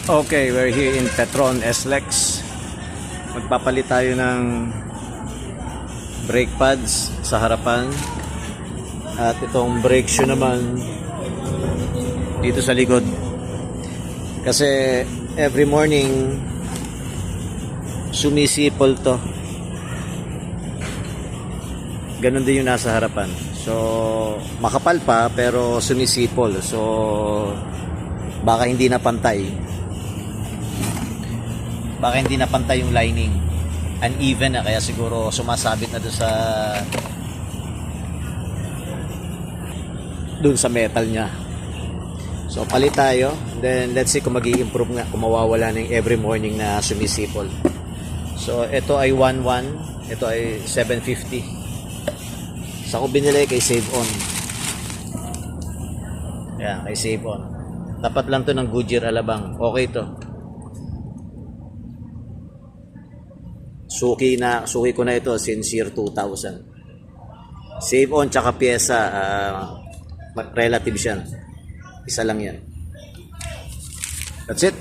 Okay, we're here in Petron SLEX. Magpapalit tayo ng brake pads sa harapan. At itong brake shoe naman dito sa likod. Kasi every morning sumisipol to. Ganon din yung nasa harapan. So makapal pa pero sumisipol. So baka hindi na pantay. Baka hindi napantay yung lining, uneven na, kaya siguro sumasabit na dun sa metal nya. So palit tayo, then let's see kung mag-i-improve nga, kung mawawala na yung every morning na sumisipol. So ito ay 1.1, ito ay 750. Sa ko binili kay Save On. Yan, kay Save On. Tapat lang to ng Goodyear Alabang. Okay to. Suki ko na ito since year 2000. Save On tsaka pyesa, relative siya. Isa lang yan. That's it.